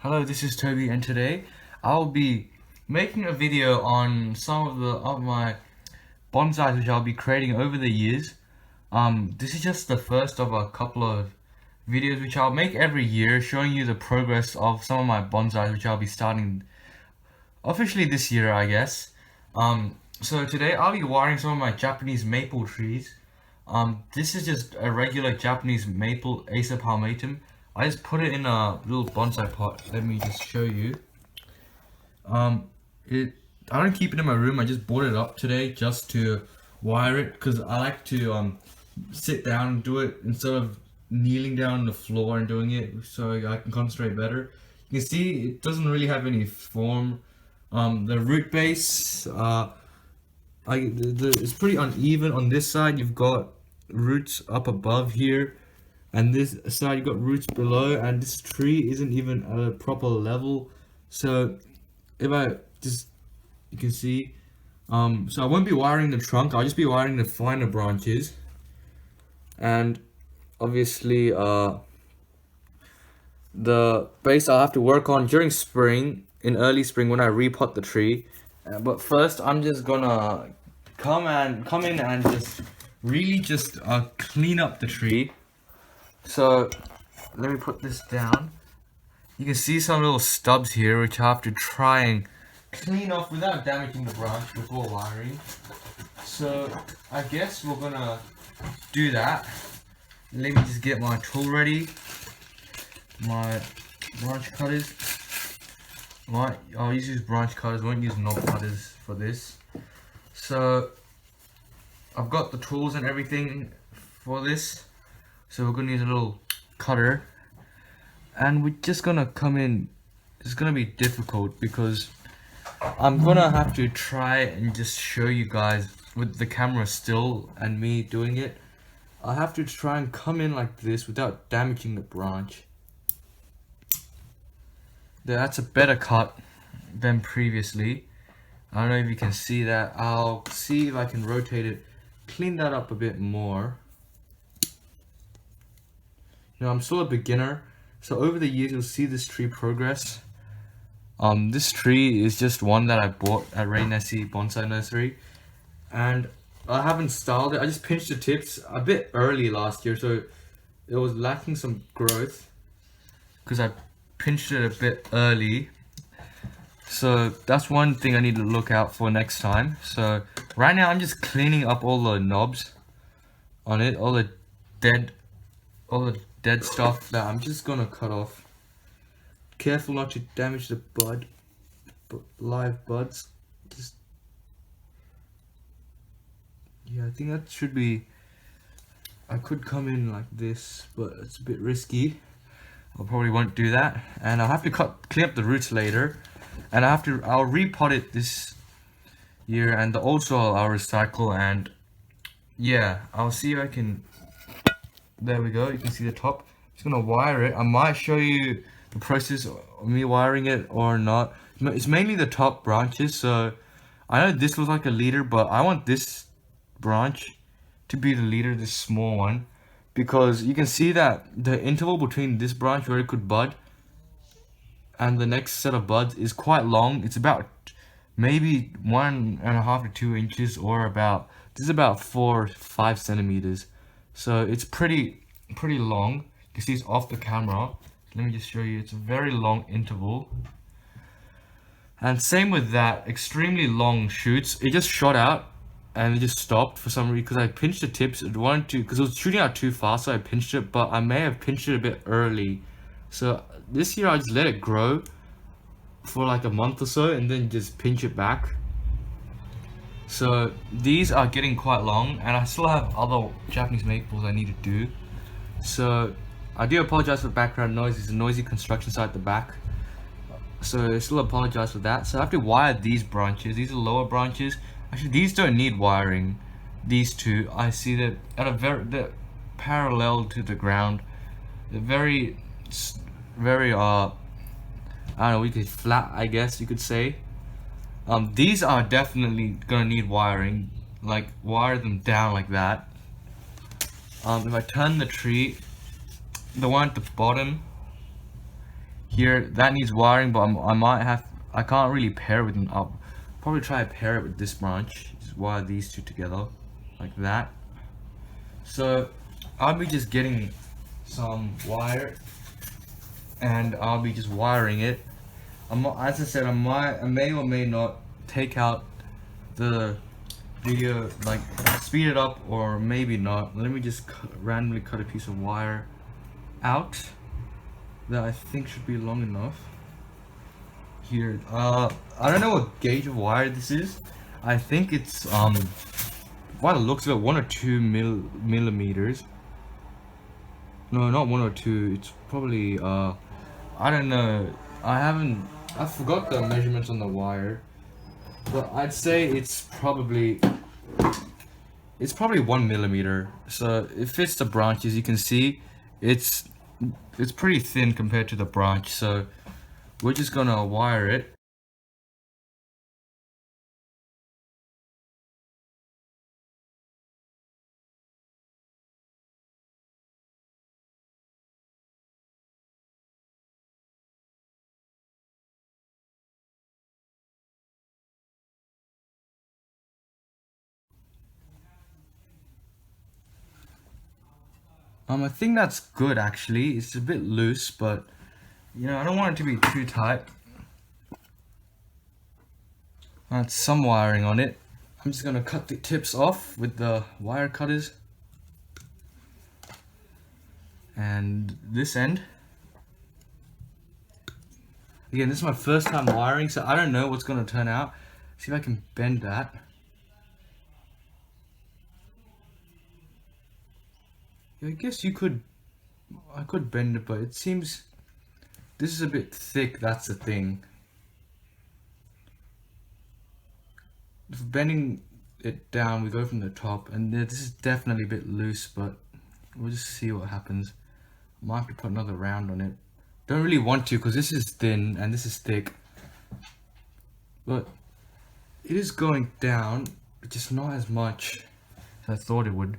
Hello, this is Toby, and today I'll be making a video on some of my bonsais which I'll be creating over the years. This is just the first of a couple of videos which I'll make every year, showing you the progress of some of my bonsais which I'll be starting officially this year, I guess. So today I'll be wiring some of my Japanese maple trees. This is just a regular Japanese maple, Acer palmatum. I just put it in a little bonsai pot. Let me just show you. Um, it I don't keep it in my room. I just bought it up today just to wire it because I like to sit down and do it instead of kneeling down on the floor and doing it, so I can concentrate better. You can see it doesn't really have any form. The root base, it's pretty uneven. On this side, you've got roots up above here, and this side you've got roots below, and this tree isn't even at a proper level. So if I just, you can see, so I won't be wiring the trunk. I'll just be wiring the finer branches, and obviously the base I'll have to work on during spring, in early spring when I repot the tree. But first I'm just gonna come in and just really just clean up the tree. So let me put this down. You can see some little stubs here which I have to try and clean off without damaging the branch before wiring. So I guess we're gonna do that. Let me just get my tool ready. My branch cutters. I'll use branch cutters, won't use knob cutters for this. So I've got the tools and everything for this. So we're gonna use a little cutter, and we're just gonna come in. It's gonna be difficult because I'm gonna have to try and just show you guys with the camera still and me doing it. I have to try and come in like this without damaging the branch. That's a better cut than previously. I don't know if you can see that. I'll see if I can rotate it, clean that up a bit more. You know, I'm still a beginner, so over the years you'll see this tree progress. This tree is just one that I bought at Ray Nessie Bonsai Nursery, and I haven't styled it. I just pinched the tips a bit early last year, so it was lacking some growth because I pinched it a bit early. So that's one thing I need to look out for next time. So right now I'm just cleaning up all the knobs on it, all the dead stuff that I'm just gonna cut off. Careful not to damage the live buds. Just, yeah, I think that should be. I could come in like this, but it's a bit risky. I probably won't do that, and I'll have to clean up the roots later, and I'll repot it this year, and the old soil I'll recycle, and yeah, I'll see if I can. There we go. You can see the top. Just gonna wire it. I might show you the process of me wiring it or not. It's mainly the top branches, so I know this looks like a leader, but I want this branch to be the leader, this small one, because you can see that the interval between this branch where it could bud and the next set of buds is quite long. It's about maybe 1.5 to 2 inches, or about, this is about 4 or 5 centimeters. So it's pretty long. You can see it's off the camera. Let me just show you. It's a very long interval. And same with that, extremely long shoots. It just shot out and it just stopped for some reason because I pinched the tips. It wanted to, because it was shooting out too fast, so I pinched it, but I may have pinched it a bit early. So this year I just let it grow for like a month or so and then just pinch it back. So these are getting quite long, and I still have other Japanese maples I need to do. So I do apologize for background noise. It's a noisy construction site at the back, so I still apologize for that. So I have to wire these branches. These are lower branches. Actually, these don't need wiring. These two, I see that they're parallel to the ground. They're very I don't know, we could flat, I guess you could say. These are definitely gonna need wiring, like wire them down like that. If I turn the tree, the one at the bottom here that needs wiring, but I can't really pair it with an up. Probably try to pair it with this branch. Just wire these two together like that. So I'll be just getting some wire and I'll be just wiring it. As I said, I may or may not take out the video, like speed it up, or maybe not. Let me just randomly cut a piece of wire out that I think should be long enough. Here, I don't know what gauge of wire this is. I think it's by the looks of it, 1 or 2 millimeters. No, not 1 or 2. It's probably I don't know. I forgot the measurements on the wire, but I'd say it's probably 1 millimeter. So it fits the branches. You can see it's pretty thin compared to the branch. So we're just gonna wire it. I think that's good actually. It's a bit loose, but you know, I don't want it to be too tight. That's some wiring on it. I'm just gonna cut the tips off with the wire cutters. And this end. Again, this is my first time wiring, so I don't know what's gonna turn out. See if I can bend that. I guess I could bend it, but it seems this is a bit thick, that's the thing. If bending it down, we go from the top, and this is definitely a bit loose, but we'll just see what happens. I might have to put another round on it. Don't really want to, because this is thin and this is thick. But it is going down, just not as much as I thought it would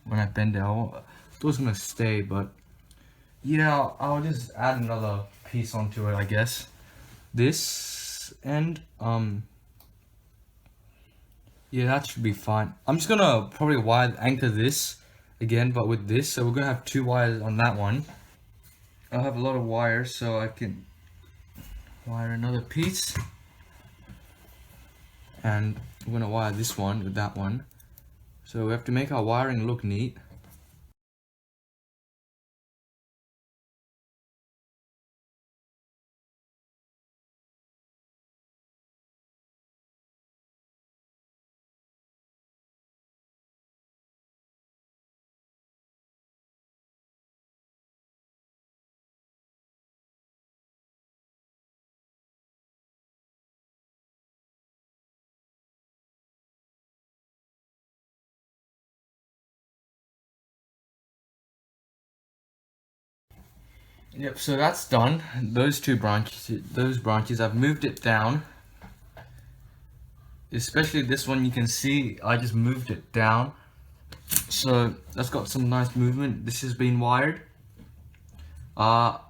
when I bend it. I thought it was gonna stay, but yeah, I'll just add another piece onto it, I guess. This end, yeah, that should be fine. I'm just gonna probably anchor this again, but with this, so we're gonna have 2 wires on that one. I'll have a lot of wires, so I can wire another piece, and I'm gonna wire this one with that one. So we have to make our wiring look neat. Yep, so that's done. Those branches, I've moved it down. Especially this one, you can see I just moved it down. So that's got some nice movement. This has been wired. I'll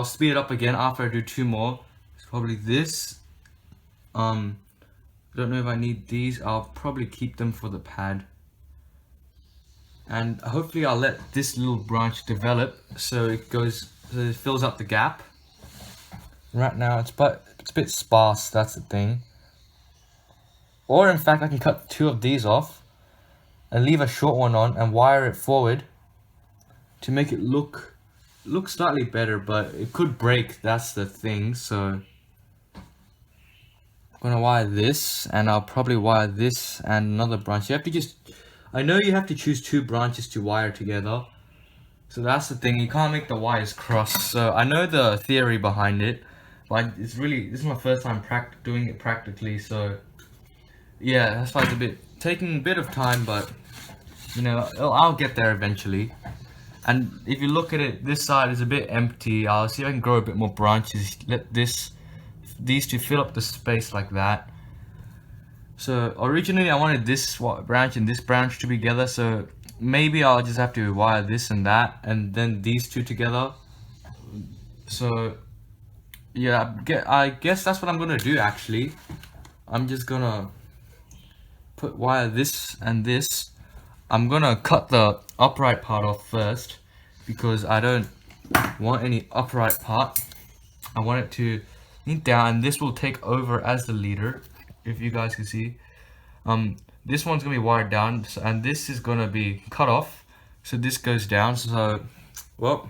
speed it up again after I do 2 more. It's probably this. Don't know if I need these. I'll probably keep them for the pad. And hopefully I'll let this little branch develop so it fills up the gap. Right now it's a bit sparse, that's the thing. Or in fact I can cut 2 of these off and leave a short one on and wire it forward to make it look slightly better, but it could break, that's the thing. So I'm gonna wire this, and I'll probably wire this and another branch. I know you have to choose 2 branches to wire together. So that's the thing, you can't make the wires cross. So I know the theory behind it, but this is my first time doing it practically. So yeah, that's why it's taking a bit of time, but you know, I'll get there eventually. And if you look at it, this side is a bit empty. I'll see if I can grow a bit more branches. Let these 2 fill up the space like that. So originally I wanted this branch and this branch to be together, so maybe I'll just have to wire this and that and then these 2 together. So yeah, I guess that's what I'm gonna do actually. I'm just gonna wire this and this. I'm gonna cut the upright part off first because I don't want any upright part. I want it to lean down, and this will take over as the leader, if you guys can see. This one's gonna be wired down, and this is gonna be cut off, so this goes down. So, well,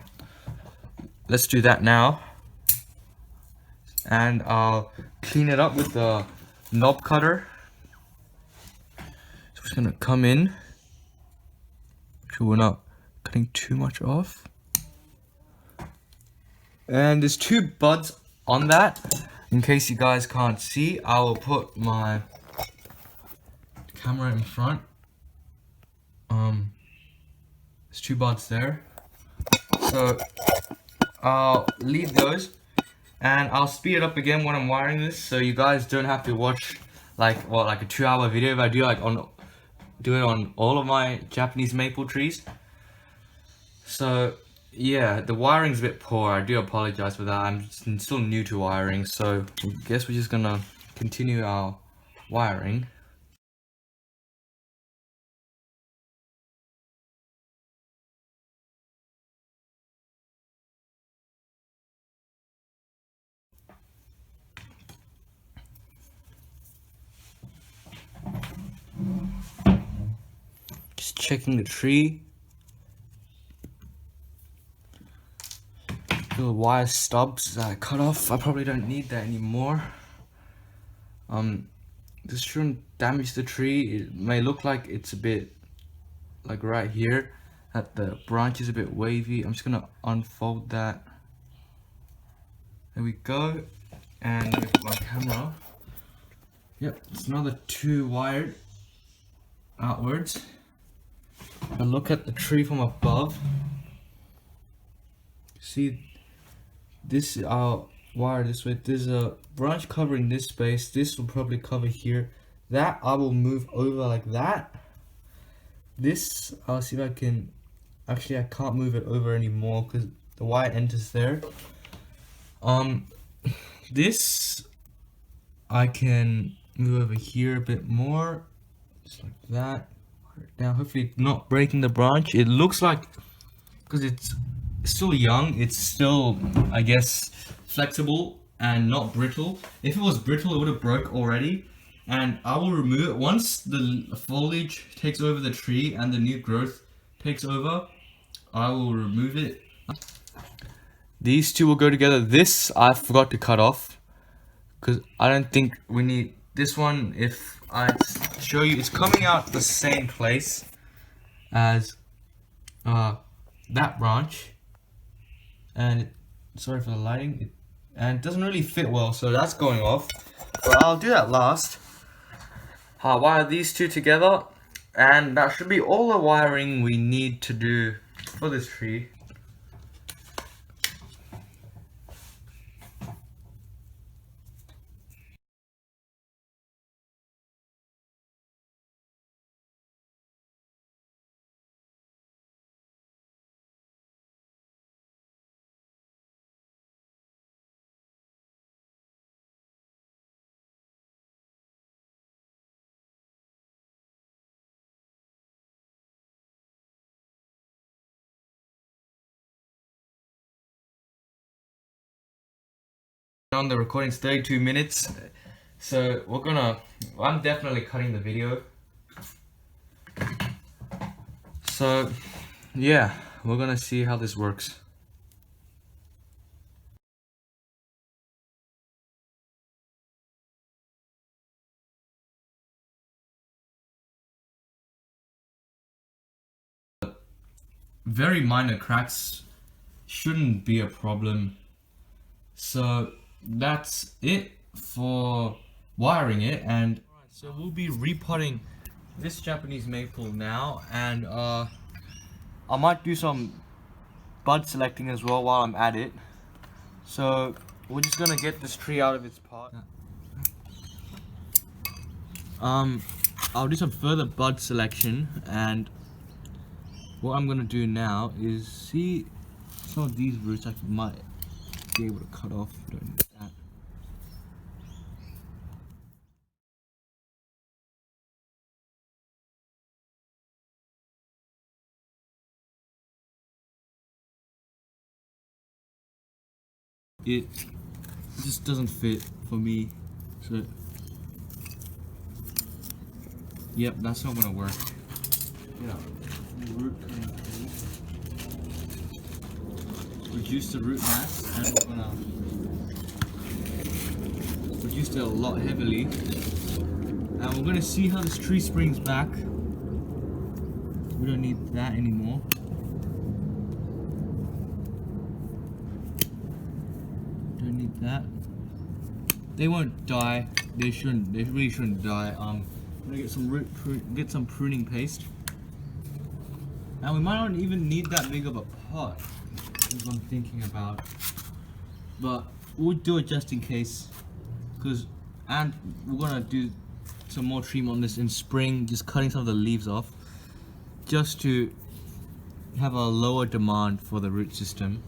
let's do that now, and I'll clean it up with the knob cutter. So it's gonna come in. Make sure we're not cutting too much off. And there's 2 buds on that. In case you guys can't see, I will put my camera in front. There's 2 buds there. So I'll leave those, and I'll speed it up again when I'm wiring this, so you guys don't have to watch like a 2-hour video if I do do it on all of my Japanese maple trees. So yeah, the wiring's a bit poor. I do apologize for that. I'm still new to wiring, so I guess we're just gonna continue our wiring. Just checking the tree. The wire stubs that I cut off, I probably don't need that anymore. This shouldn't damage the tree. It may look like it's a bit like right here that the branch is a bit wavy. I'm just gonna unfold that. There we go. And with my camera, yep, it's another 2 wired outwards. I look at the tree from above. See, this I'll wire this way. There's a branch covering this space. This will probably cover here. That I will move over like that. This I'll see if I can. Actually, I can't move it over anymore because the wire enters there. This I can move over here a bit more, just like that. Now, hopefully not breaking the branch. It looks like, because it's still young, it's still, I guess, flexible and not brittle. If it was brittle, it would have broke already. And I will remove it once the foliage takes over the tree and the new growth takes over. I will remove it. These 2 will go together. This I forgot to cut off because I don't think we need this one. If I show you, it's coming out the same place as that branch, and sorry for the lighting, and it doesn't really fit well, so that's going off, but I'll do that last. I'll wire these 2 together, and that should be all the wiring we need to do for this tree. On the recording's 32 minutes, so I'm definitely cutting the video. So yeah, we're gonna see how this works. Very minor cracks shouldn't be a problem. So that's it for wiring it, and so we'll be repotting this Japanese maple now, and I might do some bud selecting as well while I'm at it. So we're just gonna get this tree out of its pot. I'll do some further bud selection, and what I'm gonna do now is see some of these roots I might be able to cut off. Don't need that. it just doesn't fit for me. So yep, that's not gonna work. Yeah, root cutting paste. Reduce the root mass, and we're gonna reduce it a lot heavily. And we're gonna see how this tree springs back. We don't need that anymore. Don't need that. They won't die. They shouldn't. They really shouldn't die. I'm gonna get some get some pruning paste. And we might not even need that big of a pot, is what I'm thinking about. But we'll do it just in case, and we're gonna do some more treatment on this in spring, just cutting some of the leaves off, just to have a lower demand for the root system.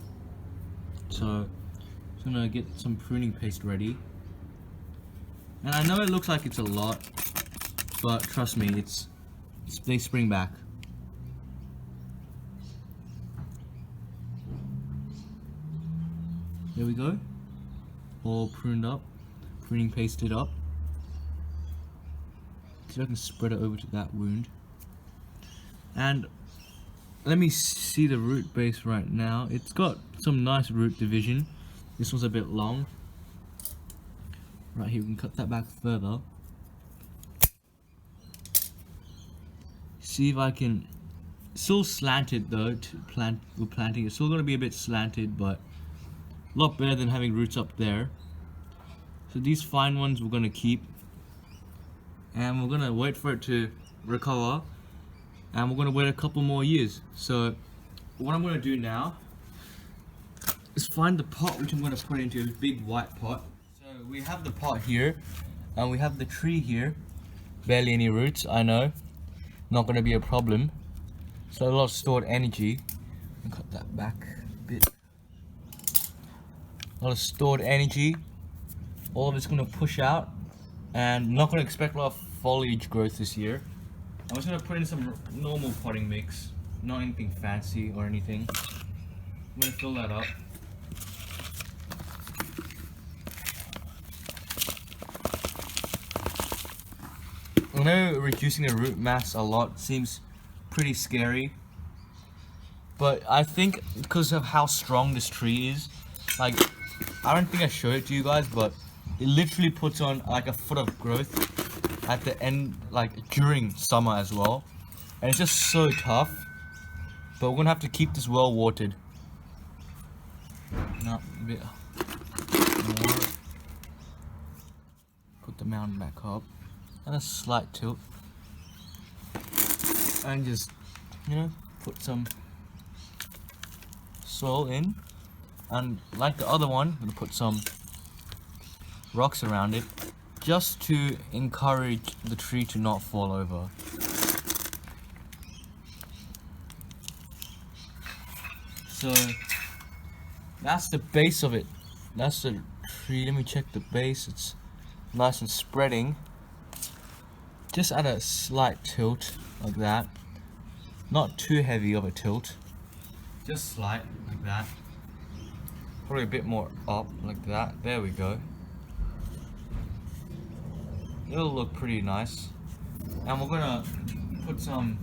So I'm gonna get some pruning paste ready. And I know it looks like it's a lot, but trust me, they spring back. There we go. All pruned up, pruning pasted up. See if I can spread it over to that wound. And let me see the root base right now. It's got some nice root division. This one's a bit long. Right here, we can cut that back further. See if I can. Still slanted though. We're planting. It's still going to be a bit slanted, but a lot better than having roots up there. So these fine ones we're going to keep, and we're going to wait for it to recover, and we're going to wait a couple more years. So what I'm going to do now is find the pot which I'm going to put into, a big white pot. So we have the pot here, and we have the tree here. Barely any roots, I know. Not going to be a problem. So a lot of stored energy. I'll cut that back a bit. A lot of stored energy. All of it's going to push out, and I'm not going to expect a lot of foliage growth this year. I'm just going to put in some normal potting mix, not anything fancy or anything. I'm going to fill that up. I know reducing the root mass a lot seems pretty scary, but I think because of how strong this tree is, like, I don't think I showed it to you guys, but it literally puts on like a foot of growth at the end, like during summer as well, and it's just so tough. But we're gonna have to keep this well watered. No, a bit more. Put the mound back up, and a slight tilt, and just, you know, put some soil in. And like the other one, I'm gonna put some rocks around it, just to encourage the tree to not fall over. So that's the base of it. That's the tree. Let me check the base. It's nice and spreading. Just at a slight tilt like that. Not too heavy of a tilt. Just slight like that. Probably a bit more up like that. There we go. It'll look pretty nice. And we're gonna put some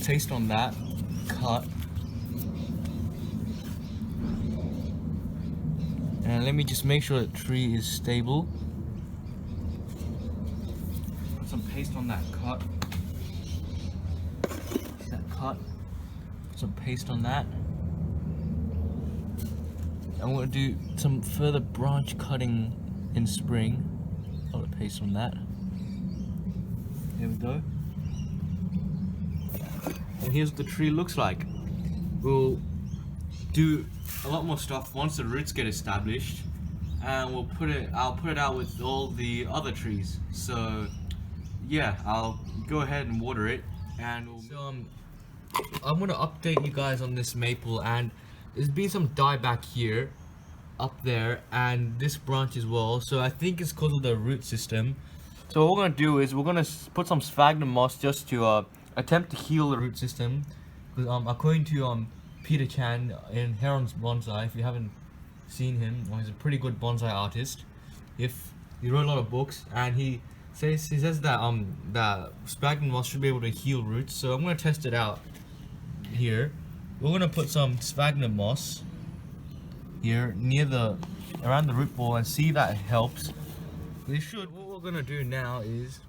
paste on that, cut. And let me just make sure the tree is stable. Put some paste on that cut. Put some paste on that. I'm going to do some further branch cutting in spring. I'll put paste on that. There we go. And here's what the tree looks like. We'll do a lot more stuff once the roots get established, and I'll put it out with all the other trees. So yeah, I'll go ahead and water it, and I'm going to update you guys on this maple, and there's been some dieback here, up there, and this branch as well. So I think it's because of the root system. So what we're going to do is we're going to put some sphagnum moss just to attempt to heal the root system. Because according to Peter Chan in Heron's Bonsai, if you haven't seen him. Well, he's a pretty good bonsai artist. If he wrote a lot of books, and he says that that sphagnum moss should be able to heal roots. So I'm gonna test it out here. We're gonna put some sphagnum moss here around the root ball and see if that helps. It should. What we're gonna do now is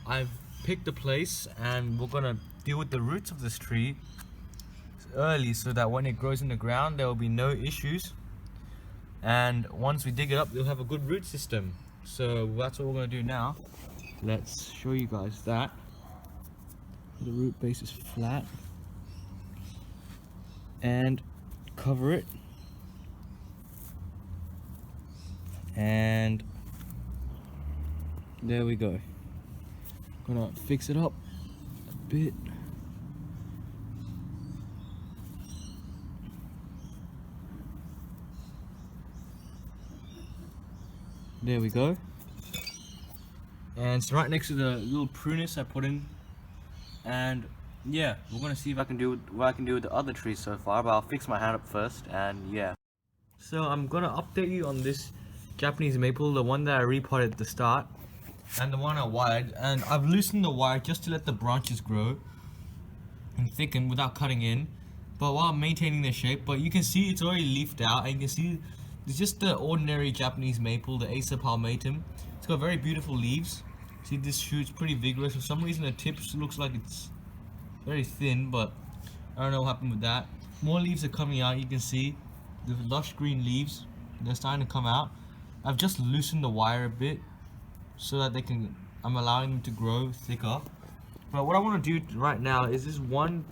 I've picked a place and we're gonna deal with the roots of this tree early so that when it grows in the ground there will be no issues, and once we dig it up it'll have a good root system. So that's what we're gonna do now. Let's show you guys that. The root base is flat and cover it, and there we go. Gonna fix it up a bit. There we go. And it's right next to the little prunus I put in. And yeah, we're gonna see if I can do what I can do with the other trees so far, but I'll fix my hand up first. And yeah, so I'm gonna update you on this Japanese maple, the one that I repotted at the start and the one I wired. And I've loosened the wire just to let the branches grow and thicken without cutting in, but while maintaining their shape. But you can see it's already leafed out, and you can see it's just the ordinary Japanese maple, the Acer palmatum. It's got very beautiful leaves. See, this shoot's pretty vigorous. For some reason the tip looks like it's very thin, but I don't know what happened with that. More leaves are coming out. You can see the lush green leaves, they're starting to come out. I've just loosened the wire a bit so that I'm allowing them to grow thicker. But what I want to do right now is this one,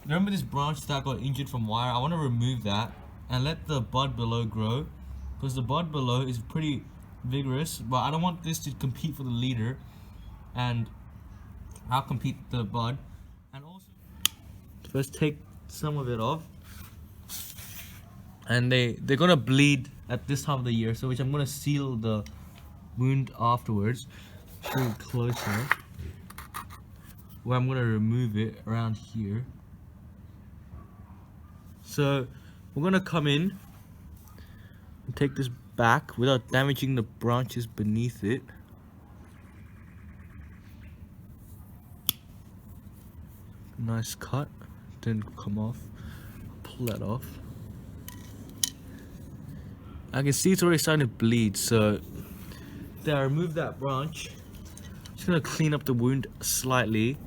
remember this branch that got injured from wire? I want to remove that and let the bud below grow, because the bud below is pretty vigorous, but I don't want this to compete for the leader, and I'll compete the bud. And also first take some of it off, and they're gonna bleed at this time of the year, so which I'm gonna seal the wound afterwards. Show you closer where I'm gonna remove it around here. So we're gonna come in and take this back without damaging the branches beneath it. Nice cut, didn't come off. Pull that off. I can see it's already starting to bleed, so then I remove that branch. Just gonna clean up the wound slightly.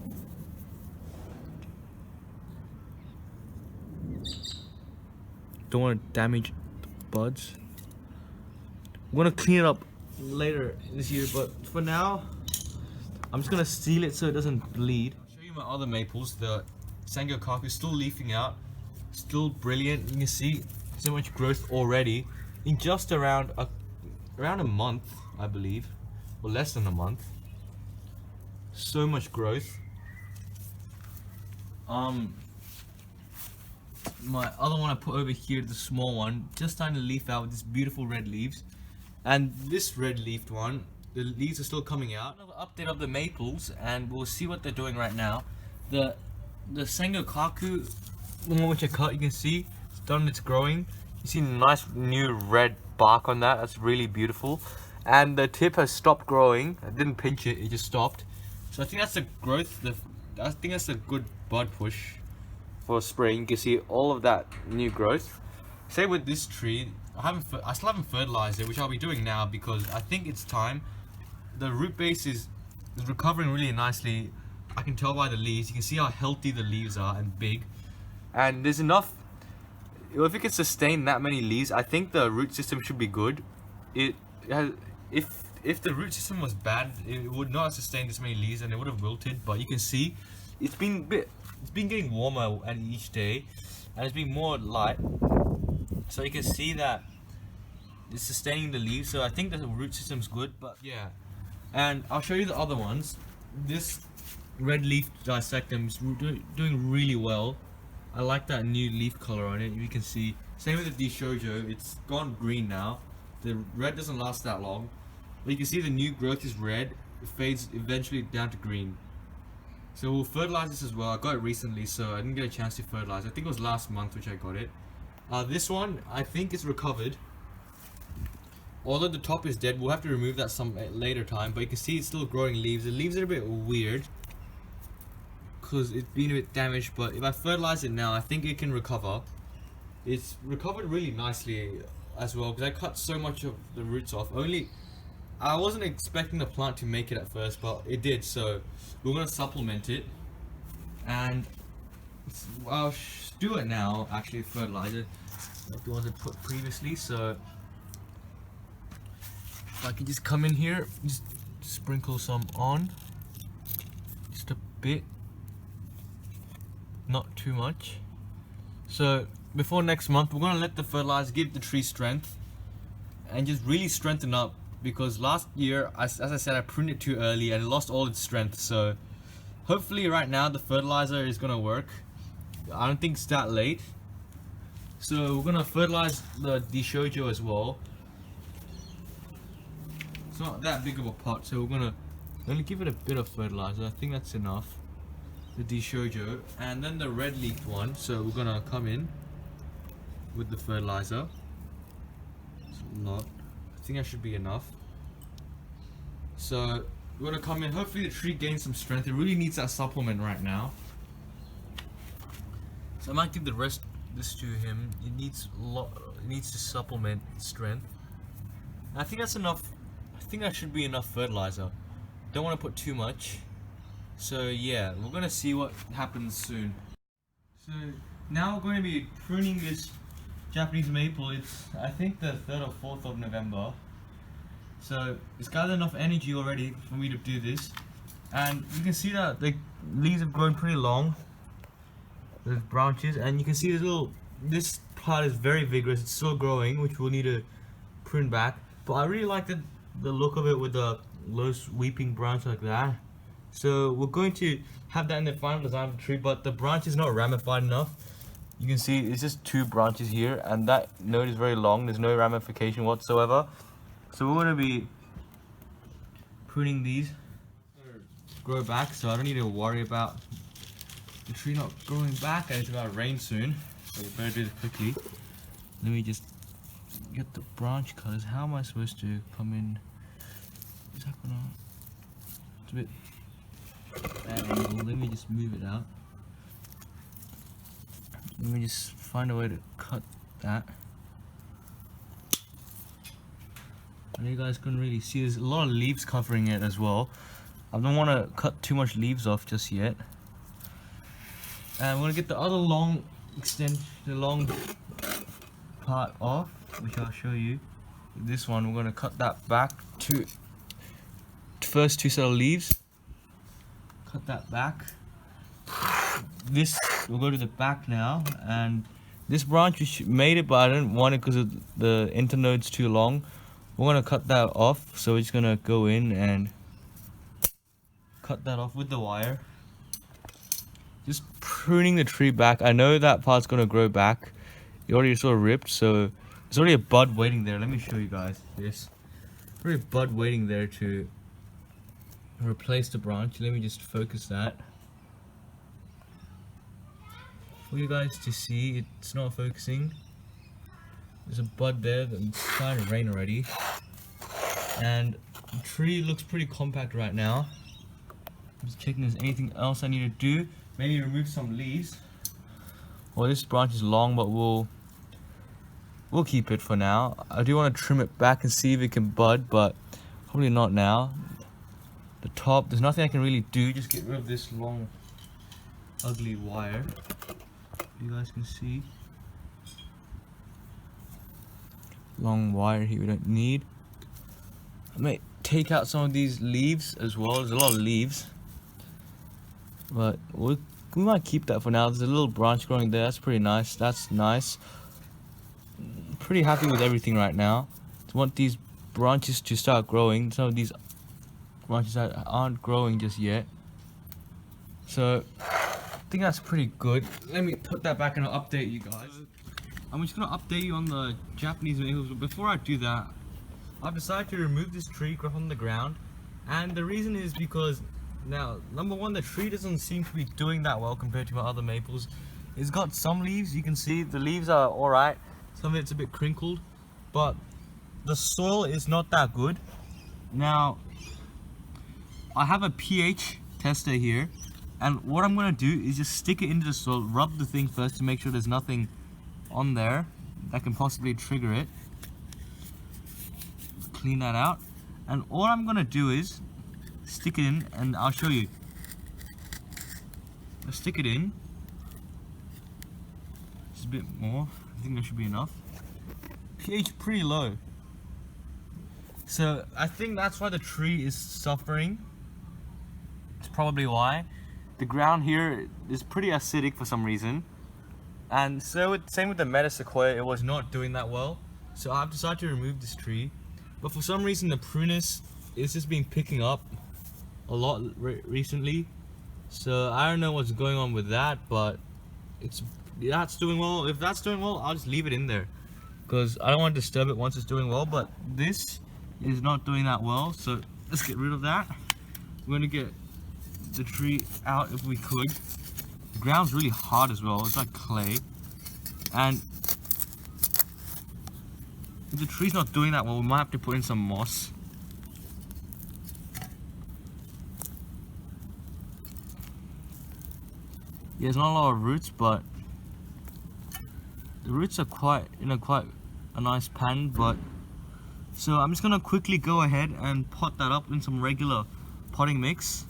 Don't want to damage the buds. I'm gonna clean it up later this year, but for now I'm just gonna seal it so it doesn't bleed. I'll show you my other maples. The Sangokaku is still leafing out, still brilliant. You can see so much growth already in just around a month, I believe, or less than a month. So much growth. My other one I put over here, the small one, just starting to leaf out with these beautiful red leaves. And this red leafed one, the leaves are still coming out. Another update of the maples, and we'll see what they're doing right now. The Sangokaku, the one which I cut, you can see it's done its growing. You see nice new red bark on that. That's really beautiful. And the tip has stopped growing. I didn't pinch it, it just stopped. So I think that's the growth. I think that's a good bud push for spring. You can see all of that new growth. Same with this tree. I still haven't fertilized it, which I'll be doing now because I think it's time. The root base is recovering really nicely. I can tell by the leaves. You can see how healthy the leaves are and big. And there's enough. If it can sustain that many leaves, I think the root system should be good. If the root system was bad, it would not have sustained this many leaves and it would have wilted. But you can see it's been getting warmer at each day, and it's been more light. So you can see that it's sustaining the leaves. So I think the root system's good. But yeah, and I'll show you the other ones. This red leaf dissectum is doing really well. I like that new leaf color on it. You can see. Same with the Dishojo. It's gone green now. The red doesn't last that long. But you can see the new growth is red. It fades eventually down to green. So we'll fertilize this as well. I got it recently, so I didn't get a chance to fertilize. I think it was last month which I got it. This one, I think it's recovered. Although the top is dead, we'll have to remove that some later time. But you can see it's still growing leaves. The leaves are a bit weird because it's been a bit damaged. But if I fertilize it now, I think it can recover. It's recovered really nicely as well because I cut so much of the roots off. I wasn't expecting the plant to make it at first, but it did. So we're gonna supplement it, and I'll do it now. Actually, fertilizer like the ones I put previously. So if I can just come in here, just sprinkle some on, just a bit, not too much. So before next month, we're gonna let the fertilizer give the tree strength and just really strengthen up, because last year, as I said, I pruned it too early and it lost all its strength. So hopefully right now the fertilizer is gonna work. I don't think it's that late. So we're gonna fertilize the Dishojo as well. It's not that big of a pot, so we're gonna only give it a bit of fertilizer. I think that's enough. The Dishojo, and then the red leafed one. So we're gonna come in with the fertilizer. It's a lot. I think that should be enough. So we're gonna come in. Hopefully the tree gains some strength. It really needs that supplement right now. So I might give the rest this to him. It needs a lot. It needs to supplement its strength. And I think that's enough. I think that should be enough fertilizer. Don't want to put too much. So yeah, we're gonna see what happens soon. So now we're going to be pruning this Japanese maple. It's, I think, the 3rd or 4th of November. So it's gathered enough energy already for me to do this. And you can see that the leaves have grown pretty long. There's branches, and you can see this part is very vigorous. It's still growing, which we'll need to prune back. But I really like the look of it with the low sweeping branch like that. So we're going to have that in the final design of the tree, but the branch is not ramified enough. You can see it's just 2 branches here, and that node is very long. There's no ramification whatsoever. So we're going to be pruning these to grow back, so I don't need to worry about the tree not growing back, and it's about to rain soon. So we better do this quickly. Let me just get the branch cutters. How am I supposed to come in? Is that gonna? It's a bit bad angle. Let me just move it out. Let me just find a way to cut that. And you guys can really see there's a lot of leaves covering it as well. I don't want to cut too much leaves off just yet. And I'm gonna get the other long part off, which I'll show you. This one, we're gonna cut that back to first 2 set of leaves. Cut that back. This, we'll go to the back now, and this branch we made it, but I didn't want it because the internode's too long. We're gonna cut that off, so we're just gonna go in and cut that off with the wire. Just pruning the tree back. I know that part's gonna grow back. It already sort of ripped, so there's already a bud waiting there. Let me show you guys this. Already a bud waiting there to replace the branch. Let me just focus that for you guys to see. It's not focusing. There's a bud there that's starting to rain already, and the tree looks pretty compact right now. I'm just checking if there's anything else I need to do. Maybe remove some leaves. Well, this branch is long, but we'll keep it for now. I do want to trim it back and see if it can bud, but probably not now. The top, there's nothing I can really do. Just get rid of this long, ugly wire. You guys can see. Long wire here we don't need. I may take out some of these leaves as well. There's a lot of leaves, but we might keep that for now. There's a little branch growing there. That's pretty nice. That's nice. Pretty happy with everything right now. I want these branches to start growing. Some of these branches that aren't growing just yet. So I think that's pretty good. Let me put that back and I'll update you guys. I'm just gonna update you on the Japanese maples, but before I do that, I've decided to remove this tree from the ground, and the reason is because now, number one, the tree doesn't seem to be doing that well compared to my other maples. It's got some leaves, you can see the leaves are alright. Some of it's a bit crinkled, but the soil is not that good. Now, I have a pH tester here, and what I'm going to do is just stick it into the soil, rub the thing first to make sure there's nothing on there that can possibly trigger it. Clean that out, and all I'm going to do is stick it in, and I'll show you. I'll stick it in. Just a bit more. I think that should be enough. pH pretty low. So I think that's why the tree is suffering. It's probably why. The ground here is pretty acidic for some reason. And so same with the metasequoia, it was not doing that well. So I've decided to remove this tree. But for some reason the prunus is just been picking up a lot recently. So I don't know what's going on with that, but that's doing well. If that's doing well, I'll just leave it in there, because I don't want to disturb it once it's doing well. But this is not doing that well, so let's get rid of that. We're gonna get the tree out if we could. The ground's really hard as well, it's like clay, and if the tree's not doing that well, we might have to put in some moss. Yeah, there's not a lot of roots, but the roots are quite a nice pan. But so I'm just gonna quickly go ahead and pot that up in some regular potting mix,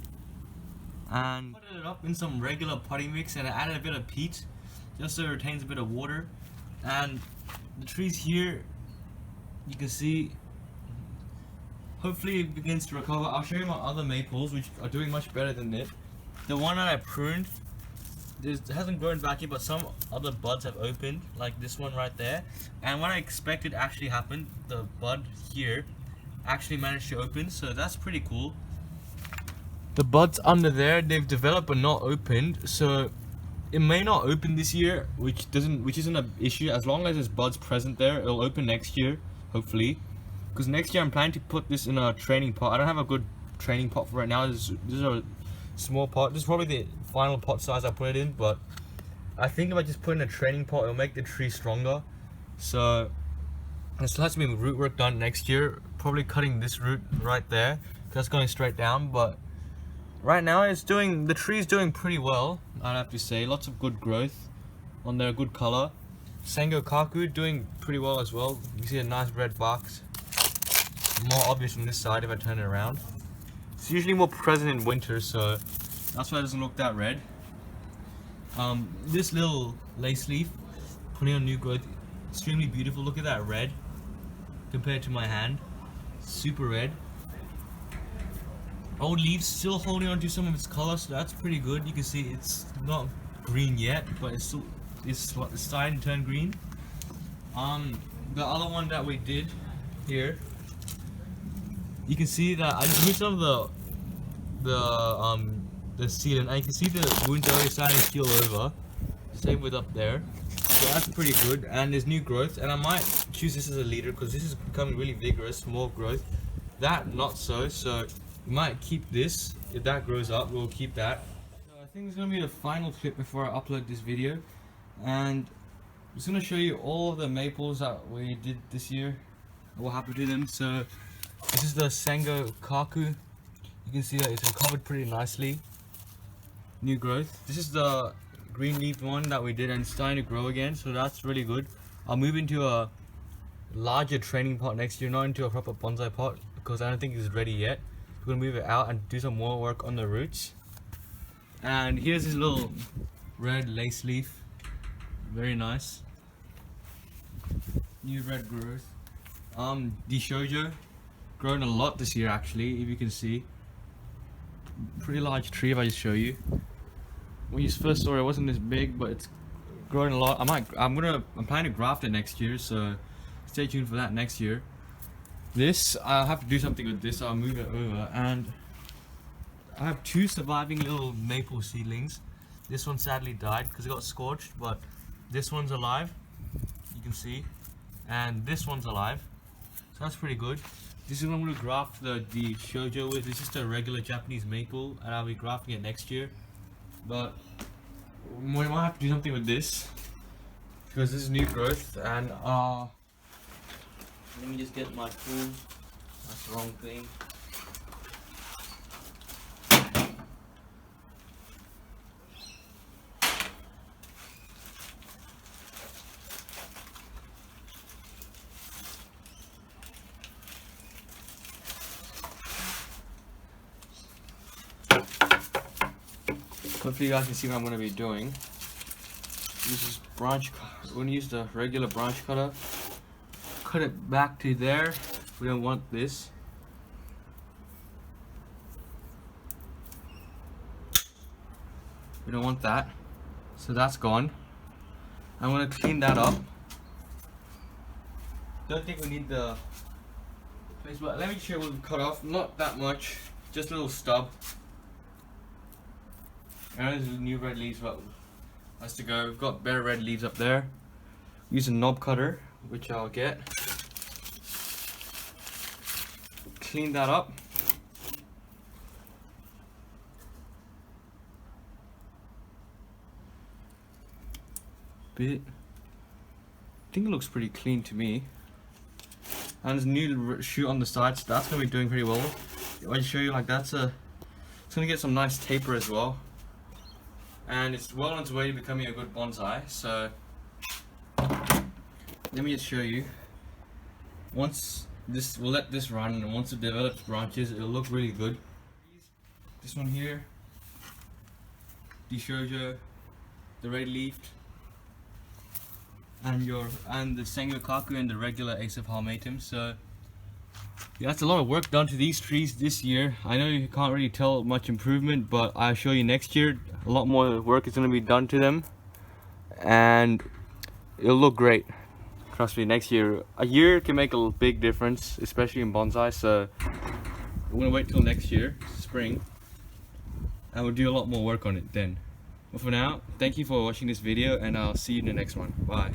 and potted it up in some regular potting mix, and I added a bit of peat just so it retains a bit of water. And the trees here, you can see, hopefully it begins to recover. I'll show you my other maples, which are doing much better than it. The one that I pruned, it hasn't grown back yet, but some other buds have opened, like this one right there. And what I expected actually happened. The bud here actually managed to open, so that's pretty cool. The buds under there, they've developed but not opened, so it may not open this year, which isn't an issue. As long as there's buds present there, it'll open next year, hopefully. Because next year I'm planning to put this in a training pot. I don't have a good training pot for right now. This is a small pot. This is probably the final pot size I put it in, but I think if I just put in a training pot, it'll make the tree stronger. So there still has to be root work done next year, probably cutting this root right there, because that's going straight down. But right now the tree's doing pretty well, I'd have to say. Lots of good growth on there, good color. Sango Kaku doing pretty well as well. You can see a nice red box, more obvious on this side if I turn it around. It's usually more present in winter, so that's why it doesn't look that red. This little lace leaf, putting on new growth, extremely beautiful. Look at that red compared to my hand, super red. Old leaves still holding on to some of its color, so that's pretty good. You can see it's not green yet, but it's starting to turn green. The other one that we did here, you can see that I just moved some of the sealant, and you can see the wounds already starting to heal over. Same with up there. So that's pretty good, and there's new growth, and I might choose this as a leader because this is becoming really vigorous, more growth. That not so we might keep this. If that grows up, we'll keep that. So I think it's gonna be the final clip before I upload this video, and I'm just gonna show you all of the maples that we did this year, what happened to them. So this is the Sango Kaku. You can see that it's recovered pretty nicely. New growth. This is the green leaf one that we did, and it's starting to grow again, so that's really good. I'll move into a larger training pot next year, not into a proper bonsai pot, because I don't think it's ready yet. We're gonna move it out and do some more work on the roots. And here's this little red lace leaf, very nice. New red growth. The shoujo, grown a lot this year actually, if you can see. Pretty large tree if I just show you. When you first saw it, it wasn't this big, but it's grown a lot. I'm planning to graft it next year, so stay tuned for that next year. This, I'll have to do something with this, so I'll move it over. And I have two surviving little maple seedlings. This one sadly died because it got scorched, but this one's alive, you can see, and this one's alive, so that's pretty good. This is what I'm going to graft the shoujo with. This is just a regular Japanese maple, and I'll be grafting it next year. But we might have to do something with this because this is new growth. And let me just get my tool. That's the wrong thing. Hopefully you guys can see what I'm going to be doing. Use this branch, we're going to use the regular branch cutter. Cut it back to there. We don't want this. We don't want that. So that's gone. I'm going to clean that up. Don't think we need the place, but let me show you what we cut off. Not that much, just a little stub. And there's new red leaves, but has to go. We've got bare red leaves up there. Use a knob cutter, which I'll get. Clean that up. Bit. I think it looks pretty clean to me. And there's a new shoot on the sides. That's gonna be doing pretty well. If I show you, like, it's gonna get some nice taper as well. And it's well on its way to becoming a good bonsai. So let me just show you. Once this, we'll let this run, and once it develops branches, it'll look really good. This one here, the shoujo, the red leafed, and the Sengokaku and the regular Ace of Palmatum. So yeah, that's a lot of work done to these trees this year. I know you can't really tell much improvement, but I'll show you next year. A lot more work is going to be done to them, and it'll look great. Trust me, next year, a year can make a big difference, especially in bonsai. So we're going to wait till next year, spring, and we'll do a lot more work on it then. But for now, thank you for watching this video, and I'll see you in the next one. Bye.